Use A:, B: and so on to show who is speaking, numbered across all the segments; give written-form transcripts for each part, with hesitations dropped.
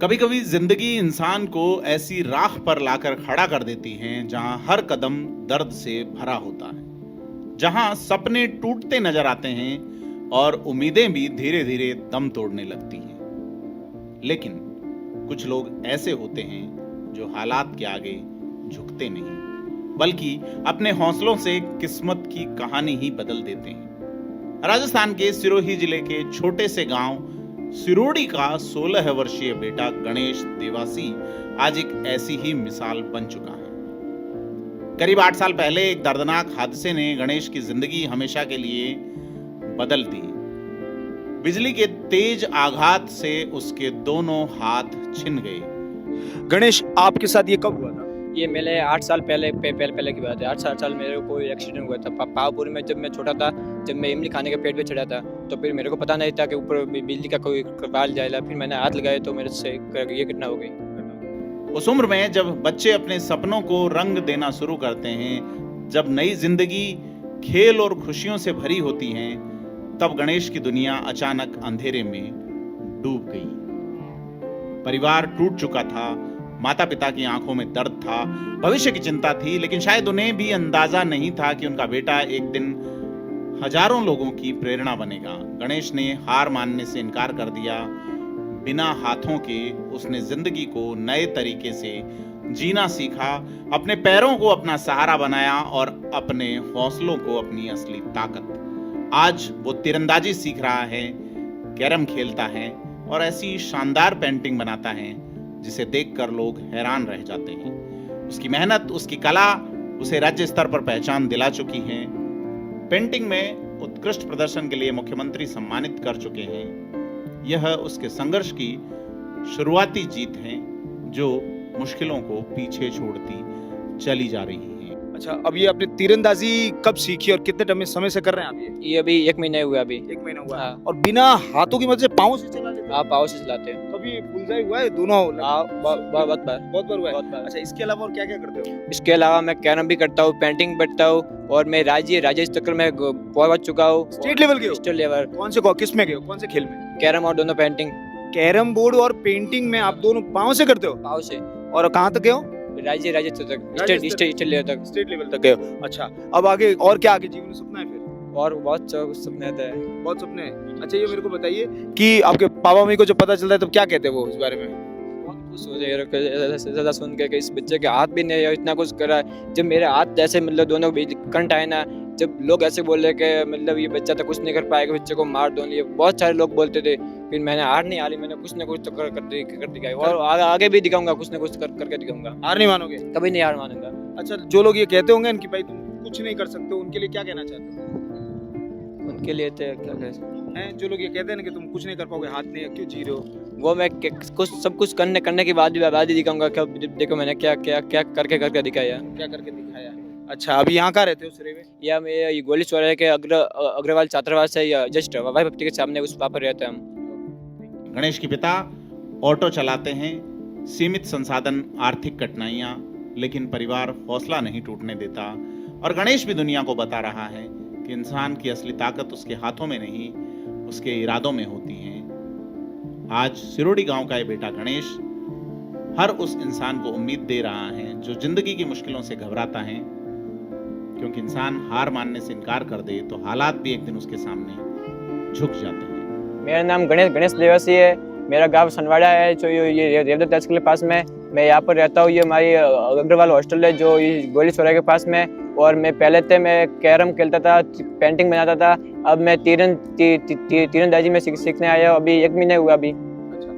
A: कभी कभी जिंदगी इंसान को ऐसी राह पर लाकर खड़ा कर देती है जहां हर कदम दर्द से भरा होता है, जहां सपने टूटते नजर आते हैं और उम्मीदें भी धीरे धीरे दम तोड़ने लगती हैं। लेकिन कुछ लोग ऐसे होते हैं जो हालात के आगे झुकते नहीं, बल्कि अपने हौसलों से किस्मत की कहानी ही बदल देते हैं। राजस्थान के सिरोही जिले के छोटे से गांव सिरोड़ी का 16 वर्षीय बेटा गणेश देवासी आज एक ऐसी ही मिसाल बन चुका है। करीब 8 साल पहले एक दर्दनाक हादसे ने गणेश की जिंदगी हमेशा के लिए बदल दी। बिजली के तेज आघात से उसके दोनों हाथ छिन गए।
B: गणेश, आपके साथ ये कब हुआ था?
C: ये मेरे 8 साल पहले की बात है। 8 साल मेरे को कोई एक्सीडेंट हुआ था पावापुर में। जब मैं छोटा था, जब मैं इमली खाने के पेट पे चढ़ा था, तो फिर मेरे को पता नहीं था कि ऊपर बिजली का कोई बाल जाएगा। फिर मैंने हाथ लगाए तो मेरे से ये घटना हो गई।
A: उस उम्र में जब बच्चे अपने सपनों को रंग देना शुरू करते हैं, जब नई जिंदगी खेल और खुशियों से भरी होती है, तब गणेश की दुनिया अचानक अंधेरे में डूब गई। परिवार टूट चुका था, माता पिता की आंखों में दर्द था, भविष्य की चिंता थी, लेकिन शायद उन्हें भी अंदाजा नहीं था कि उनका बेटा एक दिन हजारों लोगों की प्रेरणा बनेगा। गणेश ने हार मानने से इनकार कर दिया। बिना हाथों के उसने जिंदगी को नए तरीके से जीना सीखा, अपने पैरों को अपना सहारा बनाया और अपने हौसलों को अपनी असली ताकत। आज वो तीरंदाजी सीख रहा है, कैरम खेलता है और ऐसी शानदार पेंटिंग बनाता है जिसे देखकर लोग हैरान रह जाते हैं। उसकी मेहनत, उसकी कला उसे राज्य स्तर पर पहचान दिला चुकी है। पेंटिंग में उत्कृष्ट प्रदर्शन के लिए मुख्यमंत्री सम्मानित कर चुके हैं। यह उसके संघर्ष की शुरुआती जीत है जो मुश्किलों को पीछे छोड़ती चली जा रही है।
B: अच्छा, अब ये आपने तीरंदाजी कब सीखी और कितने समय से कर रहे हैं आप?
C: ये अभी 1 महीना हुआ। अभी
B: 1 महीना हुआ।
C: हाँ।
B: और बिना हाथों की मदद से पाँव से चला लेते हैं?
C: आप पाव से चलाते हैं।
B: कभी बुलजाई हुआ है दोनों?
C: बहुत बार।
B: बहुत बार हुआ है।
C: बहुत बार।
B: अच्छा, इसके अलावा और क्या क्या करते हो?
C: इसके अलावा मैं कैरम भी करता हूँ, पेंटिंग करता हूँ और मैं राज्य स्तर में पहुंच चुका हूँ।
B: स्टेट लेवल के हो?
C: State level.
B: किस में गए हो? कौन से खेल में?
C: कैरम और दोनों पेंटिंग।
B: कैरम बोर्ड और पेंटिंग में आप दोनों पाँव से करते हो?
C: पाव से।
B: और कहाँ तक गए हो?
C: राज्य स्तर तक,
B: राज्य
C: स्टेट लेवल तक।
B: स्टेट लेवल तक गए हो। अच्छा, अब आगे और क्या आगे जीवन में सपना है फिर?
C: और बहुत सपने होते हैं।
B: बहुत सपने हैं। अच्छा, ये मेरे को बताइए कि आपके पापा मम्मी को जब पता चलता है तब क्या कहते हैं वो इस बारे में?
C: बहुत खुश हो जाए सुन के कि इस बच्चे के हाथ भी नहीं है, इतना कुछ करा है। जब मेरे हाथ जैसे मतलब दोनों करंट आए ना, जब लोग ऐसे बोले कि मतलब ये बच्चा तो कुछ नहीं कर पाएगा, बच्चे को मार दो, ये बहुत सारे लोग बोलते थे। फिर मैंने हार नहीं हारी, मैंने कुछ ना कुछ तो कर दिखाया और आगे भी दिखाऊंगा, कुछ ना कुछ करके दिखाऊंगा।
B: हार नहीं मानोगे?
C: कभी नहीं हार मानूंगा।
B: अच्छा, जो लोग ये कहते होंगे कि भाई तुम कुछ नहीं कर सकते, उनके लिए क्या कहना चाहते हो?
C: उनके लिए तो क्या कह सकते
B: हैं जो लोग ये कहते हैं ना कि तुम कुछ नहीं कर पाओगे, हाथ नहीं है, क्यों जी रहे हो?
C: वो मैं सब कुछ करने के बाद ही दिखाऊंगा कि देखो मैंने क्या क्या क्या करके दिखाया।
B: क्या करके दिखाया? अच्छा, अभी यहाँ कहाँ रहते हो सिरे में?
C: या मैं ये गोली चौराहे के अग्रवाल छात्रावास से या जस्ट वाई भक्ति के सामने उस वहाँ पर रहते हैं हम।
A: गणेश के पिता ऑटो चलाते हैं, सीमित संसाधन, आर्थिक कठिनाइयां, लेकिन परिवार हौसला नहीं टूटने देता। और गणेश भी दुनिया को बता रहा है कि इंसान की असली ताकत उसके हाथों में नहीं, उसके इरादों में होती है। आज सिरोड़ी गांव का ये बेटा गणेश हर उस इंसान को उम्मीद दे रहा है जो जिंदगी की मुश्किलों से घबराता है, क्योंकि इंसान हार मानने से इनकार कर दे तो हालात भी एक दिन उसके सामने झुक जाते हैं।
C: मेरा नाम गणेश देवासी है। मेरा गांव सनवाड़ा है, जो ये रेवदत्त हाई स्कूल के पास में। मैं यहाँ पर रहता हूँ। ये हमारी अग्रवाल हॉस्टल है जो ये गोली चौराहे के पास में। और मैं पहले तो मैं कैरम खेलता था, पेंटिंग बनाता था। अब मैं तीरंदाजी में सीखने आया हूँ। अभी 1 महीना हुआ अभी।
B: अच्छा,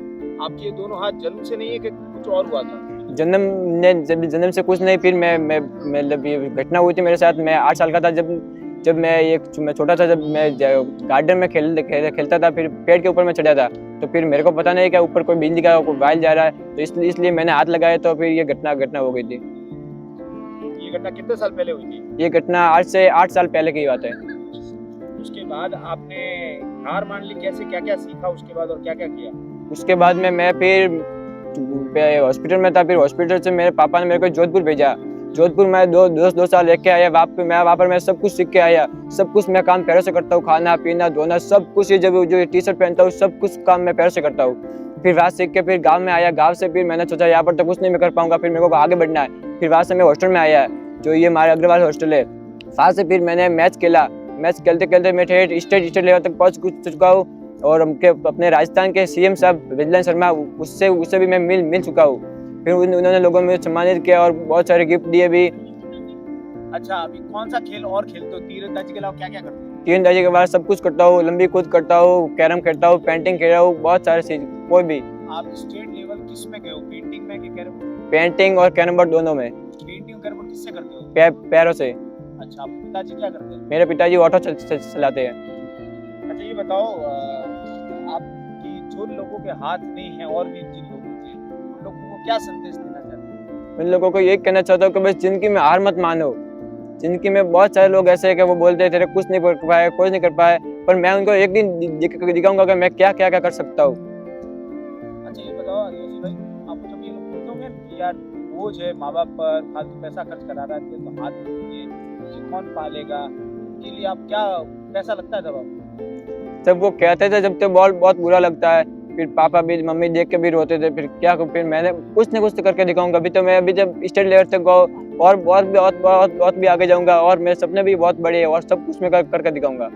B: आपके दोनों हाथ जन्म से नहीं है कि कुछ और हुआ था?
C: जन्म से कुछ नहीं। फिर मैं मतलब ये घटना हुई थी मेरे साथ। मैं 8 साल का था जब मैं छोटा था, जब मैं गार्डन में खेलता था। फिर पेड़ के ऊपर मैं चढ़ा था, तो फिर मेरे को पता नहीं क्या ऊपर कोई बिजली का कोई वायर जा रहा है, तो इसलिए मैंने हाथ लगाया, तो फिर ये घटना हो गई थी।
B: ये घटना कितने साल पहले हुई थी?
C: ये घटना आज से 8 साल पहले की बात है।
B: उसके बाद आपने हार मान ली, कैसे, क्या क्या सीखा उसके बाद और क्या क्या किया?
C: उसके बाद में मैं फिर हॉस्पिटल में था। फिर हॉस्पिटल से मेरे पापा ने मेरे को जोधपुर भेजा। जोधपुर में 2 साल रह के आया। वहाँ पर मैं सब कुछ सीख के आया। सब कुछ मैं काम पैरों से करता हूँ, खाना पीना धोना सब कुछ। ये जब जो टी शर्ट पहनता हूँ सब कुछ काम मैं पैरों से करता हूँ। फिर वहाँ सीख के फिर गांव में आया। गांव से फिर मैंने सोचा यहाँ पर तो कुछ नहीं मैं कर पाऊंगा, फिर मेरे को आगे बढ़ना है। फिर वहाँ से मैं हॉस्टल में आया, जो ये हमारे अग्रवाल हॉस्टल है। वहाँ से फिर मैंने मैच खेला। मैच खेलते खेलते मैं स्टेट लेवल तक पहुँच चुका हूँ। और उनके अपने राजस्थान के सीएम साहब विजलन शर्मा, उससे भी मैं मिल चुका हूँ। फिर उन्होंने लोगों में सम्मानित किया और बहुत सारे गिफ्ट दिए भी।
B: अच्छा, अभी कौन सा खेल और खेलते हो? तीरंदाजी के अलावा क्या क्या करते हो?
C: तीरंदाजी के बाद सब कुछ करता हूँ, लंबी कूद करता हूँ, कैरम खेलता हूँ, पेंटिंग खेल रहा हूँ, बहुत सारे चीज। कोई भी
B: आप स्टेट लेवल किस में गए हो? पेंटिंग में कि कैरम?
C: पेंटिंग और कैरम बोर्ड दोनों में।
B: पेंटिंग कैरम बोर्ड किससे करते हो?
C: पैरों से।
B: अच्छा, आपके पिताजी क्या करते हैं?
C: मेरे पिताजी ऑटो चलाते हैं।
B: अच्छा, ये बताओ, आपकी जो लोगों के हाथ नहीं है और भी जिन लोगों के, उन लोगों को क्या संदेश देना चाहते हो?
C: उन लोगों को ये कहना चाहता हूँ कि बस जिंदगी में हार मत मानो। जिंदगी में बहुत सारे लोग ऐसे हैं कि वो बोलते हैं तेरे कुछ नहीं कर पाए, कुछ नहीं कर पाए, पर मैं उनको एक दिन दिखाऊंगा कि मैं क्या क्या क्या कर सकता हूँ।
B: अच्छा, ये बताओ जोशी भाई, आपको जब ये लोग बोलते होंगे कि यार बोझ है माँ बाप पर, फालतू पैसा खर्च करा रहा है, तो हाथ दीजिए, ये कौन पालेगा, उनके लिए आप क्या, कैसा लगता है तब आपको?
C: जब वो कहते थे जब तो बहुत बुरा लगता है। फिर पापा भी मम्मी देख के भी रोते थे। फिर क्या करूं, फिर मैंने कुछ न कुछ तो करके दिखाऊंगा। अभी तो मैं अभी जब स्टेट लेवल तक गया और बहुत भी आगे जाऊंगा और मेरे सपने भी बहुत बड़े हैं और सब कुछ मैं करके दिखाऊंगा।